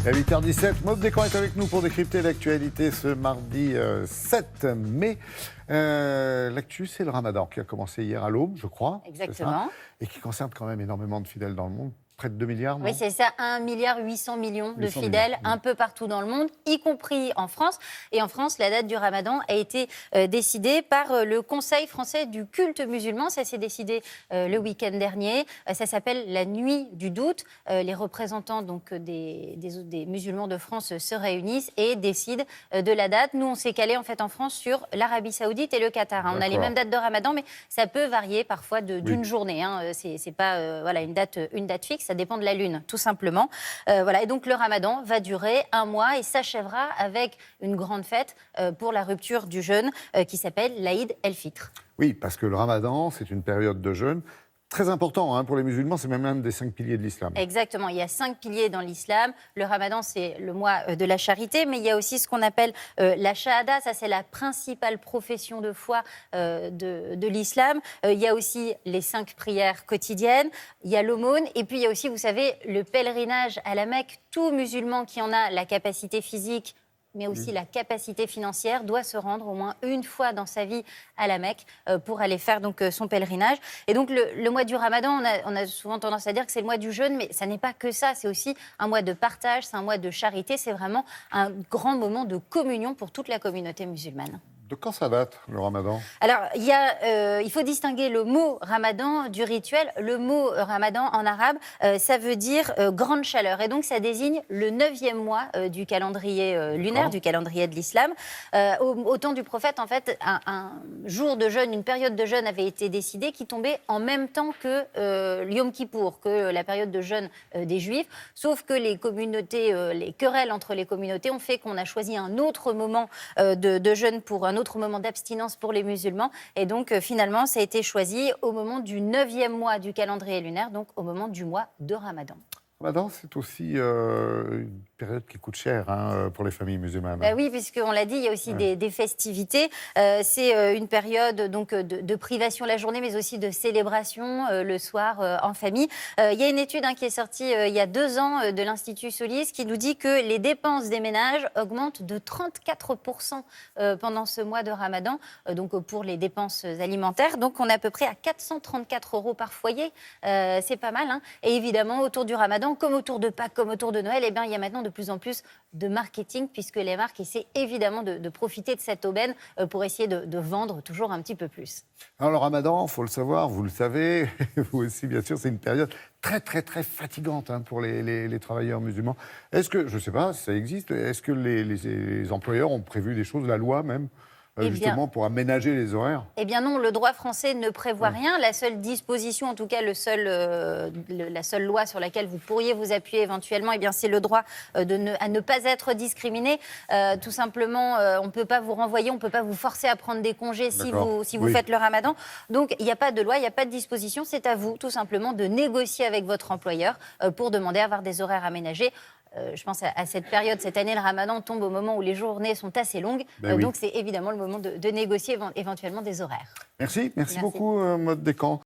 À 8h17, Maud Descamps est avec nous pour décrypter l'actualité ce mardi 7 mai. L'actu, c'est le Ramadan qui a commencé hier à l'aube, je crois. Exactement. Et qui concerne quand même énormément de fidèles dans le monde. Près de 2 milliards, non? Oui, c'est ça, 1,8 milliard de 800 fidèles millions. un peu partout dans le monde, y compris en France. Et en France, la date du Ramadan a été décidée par le Conseil français du culte musulman. Ça s'est décidé le week-end dernier. Ça s'appelle la nuit du doute. Les représentants donc, des musulmans de France se réunissent et décident de la date. Nous, on s'est calé en fait en France sur l'Arabie Saoudite et le Qatar. On a les mêmes dates de Ramadan, mais ça peut varier parfois d'une journée. C'est pas voilà, une date fixe. Ça dépend de la lune, tout simplement. Voilà. Et donc, le Ramadan va durer 1 mois et s'achèvera avec une grande fête pour la rupture du jeûne qui s'appelle l'Aïd el-Fitr. Oui, parce que le Ramadan, c'est une période de jeûne très important pour les musulmans. C'est même un des 5 piliers de l'islam. Exactement. Il y a 5 piliers dans l'islam. Le Ramadan, c'est le mois de la charité, mais il y a aussi ce qu'on appelle la shahada. Ça, c'est la principale profession de foi de l'islam. Il y a aussi les 5 prières quotidiennes. Il y a l'aumône. Et puis, il y a aussi, vous savez, le pèlerinage à la Mecque. Tout musulman qui en a la capacité physique, mais aussi la capacité financière, doit se rendre au moins une fois dans sa vie à la Mecque pour aller faire donc, son pèlerinage. Et donc le mois du Ramadan, on a souvent tendance à dire que c'est le mois du jeûne, mais ça n'est pas que ça, c'est aussi un mois de partage, c'est un mois de charité, c'est vraiment un grand moment de communion pour toute la communauté musulmane. De quand ça date, le Ramadan? Alors, il faut distinguer le mot Ramadan du rituel. Le mot Ramadan, en arabe, ça veut dire grande chaleur. Et donc, ça désigne le 9e mois du calendrier lunaire, du calendrier de l'islam. Au temps du prophète, en fait, un jour de jeûne, une période de jeûne avait été décidée qui tombait en même temps que Yom Kippour, que la période de jeûne des Juifs. Sauf que les communautés, les querelles entre les communautés ont fait qu'on a choisi un autre moment de jeûne pour un autre moment d'abstinence pour les musulmans. Et donc, finalement, ça a été choisi au moment du 9e mois du calendrier lunaire, donc au moment du mois de Ramadan. Ramadan, c'est aussi une période qui coûte cher pour les familles musulmanes. Bah oui, puisqu'on l'a dit, il y a aussi des festivités. C'est une période donc, de privation la journée, mais aussi de célébration le soir en famille. Il y a une étude qui est sortie il y a 2 ans de l'Institut Solis qui nous dit que les dépenses des ménages augmentent de 34% pendant ce mois de Ramadan, donc pour les dépenses alimentaires. Donc on est à peu près à 434 € par foyer. C'est pas mal. Et évidemment, autour du Ramadan, comme autour de Pâques, comme autour de Noël, il y a maintenant de plus en plus de marketing, puisque les marques essaient évidemment de profiter de cette aubaine pour essayer de vendre toujours un petit peu plus. Alors le Ramadan, il faut le savoir, vous le savez, vous aussi bien sûr, c'est une période très très très fatigante pour les travailleurs musulmans. Est-ce que, je ne sais pas si ça existe, est-ce que les employeurs ont prévu des choses, la loi même justement pour aménager les horaires? Eh bien non, le droit français ne prévoit rien. La seule disposition, en tout cas la seule loi sur laquelle vous pourriez vous appuyer éventuellement, c'est le droit à ne pas être discriminé. Tout simplement, on ne peut pas vous renvoyer, on ne peut pas vous forcer à prendre des congés si vous faites le Ramadan. Donc il n'y a pas de loi, il n'y a pas de disposition. C'est à vous tout simplement de négocier avec votre employeur pour demander à avoir des horaires aménagés. Je pense à cette période, cette année, le Ramadan tombe au moment où les journées sont assez longues. Donc, c'est évidemment le moment de négocier éventuellement des horaires. Merci beaucoup, Maud Descamps.